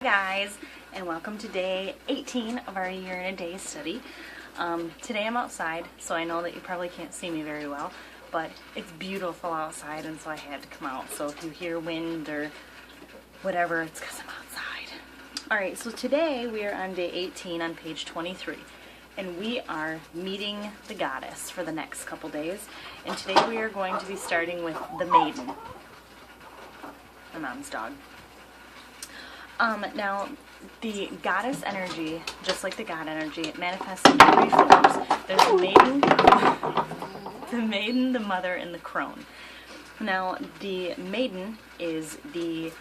Guys, and welcome to day 18 of our year in a day study. Today I'm outside, so I know that you probably can't see me very well, but it's beautiful outside, and so I had to come out. So if you hear wind or whatever, it's because I'm outside. Alright, so today we are on day 18 on page 23, and we are meeting the goddess for the next couple days. And today we are going to be starting with the maiden, my mom's dog. Now, the goddess energy, just like the god energy, it manifests in three forms. There's the maiden, the mother, and the crone. Now, the maiden is the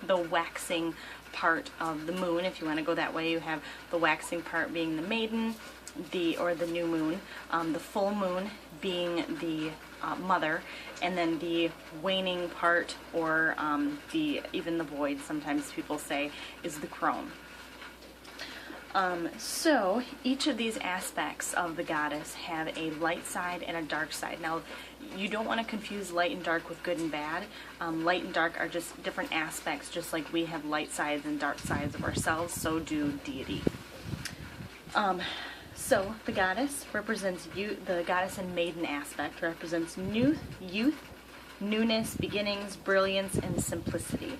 the waxing part of the moon. If you want to go that way, you have the waxing part being the maiden, or the new moon, the full moon being the mother, and then the waning part, or even the void, sometimes people say, is the crone. So each of these aspects of the goddess have a light side and a dark side. Now, you don't want to confuse light and dark with good and bad. Light and dark are just different aspects, just like we have light sides and dark sides of ourselves, so do deity. So the goddess represents the goddess and maiden aspect represents youth, newness, beginnings, brilliance, and simplicity.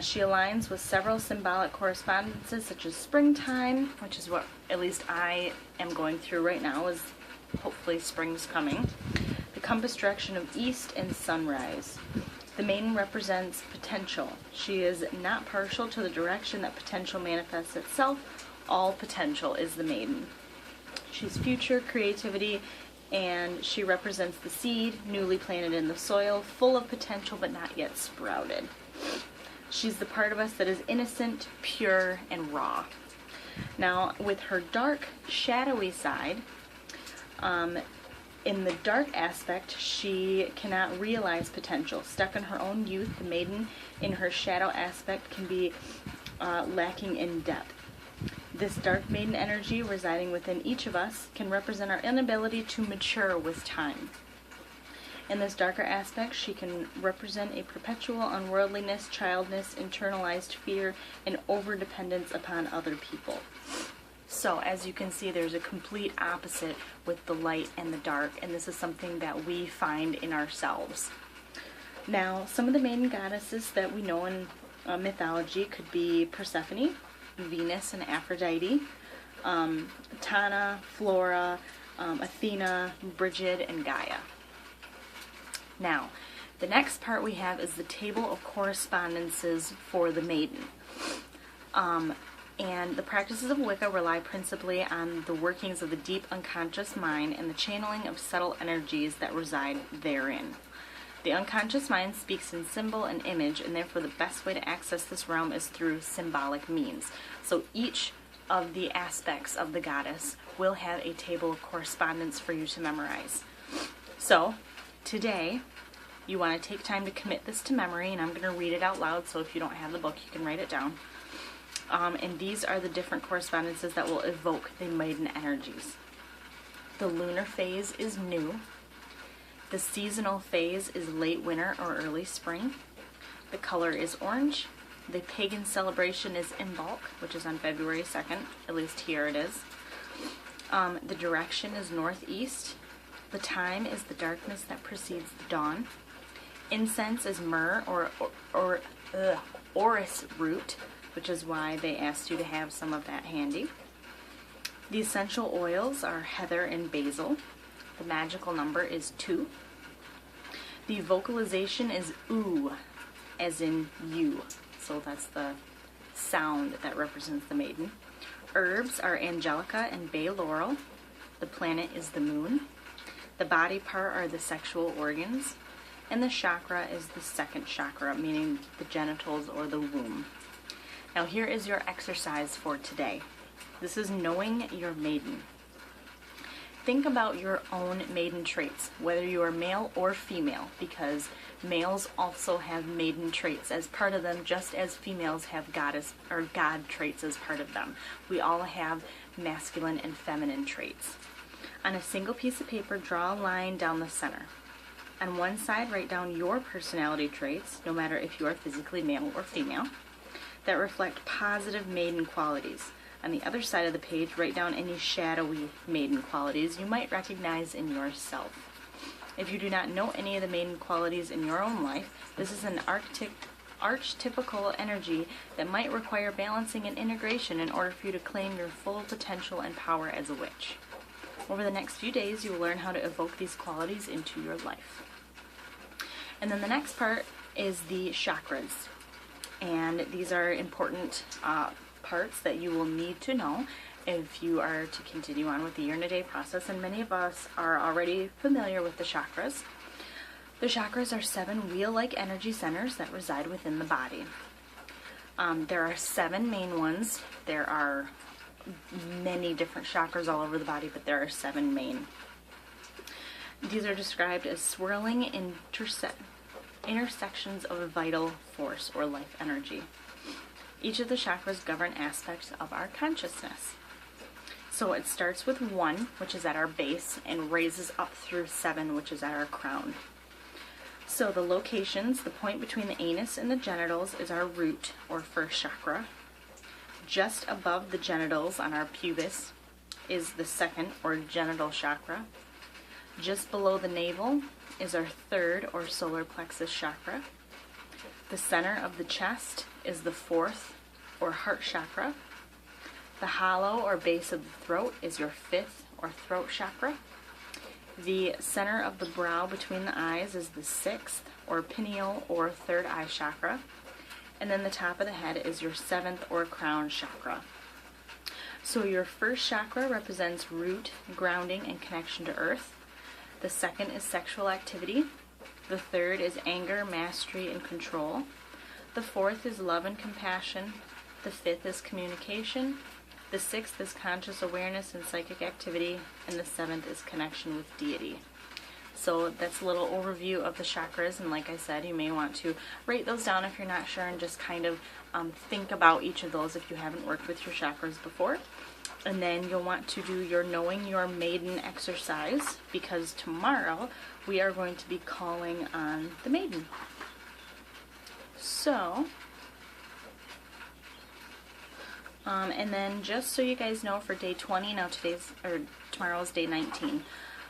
She aligns with several symbolic correspondences, such as springtime, which is what at least I am going through right now, is hopefully spring's coming. The compass direction of east and sunrise. The maiden represents potential. She is not partial to the direction that potential manifests itself. All potential is the maiden. She's future, creativity, and she represents the seed newly planted in the soil, full of potential but not yet sprouted. She's the part of us that is innocent, pure, and raw. Now, with her dark, shadowy side, in the dark aspect, she cannot realize potential. Stuck in her own youth, the maiden in her shadow aspect can be lacking in depth. This dark maiden energy residing within each of us can represent our inability to mature with time. In this darker aspect, she can represent a perpetual unworldliness, childness, internalized fear, and overdependence upon other people. So, as you can see, there's a complete opposite with the light and the dark, and this is something that we find in ourselves. Now, some of the maiden goddesses that we know in mythology could be Persephone, Venus and Aphrodite, Tana, Flora, Athena, Brigid, and Gaia. Now, the next part we have is the table of correspondences for the maiden. And the practices of Wicca rely principally on the workings of the deep unconscious mind and the channeling of subtle energies that reside therein. The unconscious mind speaks in symbol and image, and therefore the best way to access this realm is through symbolic means. So each of the aspects of the goddess will have a table of correspondence for you to memorize. So today, you want to take time to commit this to memory, and I'm going to read it out loud, so if you don't have the book, you can write it down. And these are the different correspondences that will evoke the maiden energies. The lunar phase is new. The seasonal phase is late winter or early spring. The color is orange. The pagan celebration is Imbolc, which is on February 2nd. At least here it is. The direction is northeast. The time is the darkness that precedes the dawn. Incense is myrrh or orris root, which is why they asked you to have some of that handy. The essential oils are heather and basil. The magical number is 2. The vocalization is ooh, as in you. So that's the sound that represents the maiden. Herbs are angelica and bay laurel. The planet is the moon. The body part are the sexual organs. And the chakra is the second chakra, meaning the genitals or the womb. Now here is your exercise for today. This is knowing your maiden. Think about your own maiden traits, whether you are male or female, because males also have maiden traits as part of them, just as females have goddess or god traits as part of them. We all have masculine and feminine traits. On a single piece of paper, draw a line down the center. On one side, write down your personality traits, no matter if you are physically male or female, that reflect positive maiden qualities. On the other side of the page, write down any shadowy maiden qualities you might recognize in yourself. If you do not know any of the maiden qualities in your own life, this is an archetypical energy that might require balancing and integration in order for you to claim your full potential and power as a witch. Over the next few days, you will learn how to evoke these qualities into your life. And then the next part is the chakras. And these are important parts that you will need to know if you are to continue on with the year and a day process. And many of us are already familiar with the chakras. The chakras are 7 wheel-like energy centers that reside within the body. There are 7 main ones. There are many different chakras all over the body, but there are 7 main. These are described as swirling intersections of a vital force or life energy. Each of the chakras govern aspects of our consciousness. So it starts with 1, which is at our base, and raises up through 7, which is at our crown. So the locations, the point between the anus and the genitals is our root or first chakra. Just above the genitals on our pubis is the second or genital chakra. Just below the navel is our third or solar plexus chakra. The center of the chest is the 4th or heart chakra. The hollow or base of the throat is your 5th or throat chakra. The center of the brow between the eyes is the 6th or pineal or 3rd eye chakra. And then the top of the head is your 7th or crown chakra. So your first chakra represents root, grounding, and connection to earth. The second is sexual activity. The third is anger, mastery, and control. The 4th is love and compassion. The 5th is communication. The 6th is conscious awareness and psychic activity. And the 7th is connection with deity. So that's a little overview of the chakras, and like I said, you may want to write those down if you're not sure, and just kind of think about each of those if you haven't worked with your chakras before. And then you'll want to do your Knowing Your Maiden exercise, because tomorrow we are going to be calling on the maiden. So, and then just so you guys know, for day 20, now tomorrow's day 19.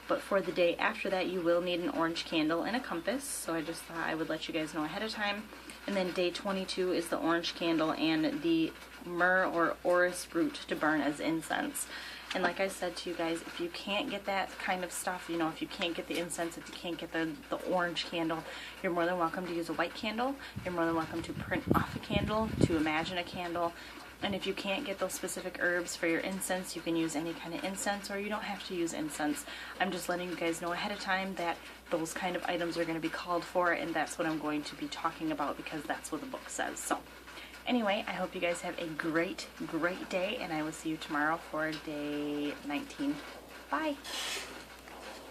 But for the day after that, you will need an orange candle and a compass. So I just thought I would let you guys know ahead of time. And then day 22 is the orange candle and the myrrh or orris root to burn as incense. And like I said to you guys, if you can't get that kind of stuff, you know, if you can't get the incense, if you can't get the orange candle, you're more than welcome to use a white candle. You're more than welcome to print off a candle, to imagine a candle. And if you can't get those specific herbs for your incense, you can use any kind of incense, or you don't have to use incense. I'm just letting you guys know ahead of time that those kind of items are going to be called for, and that's what I'm going to be talking about, because that's what the book says. So anyway, I hope you guys have a great, great day, and I will see you tomorrow for day 19. Bye!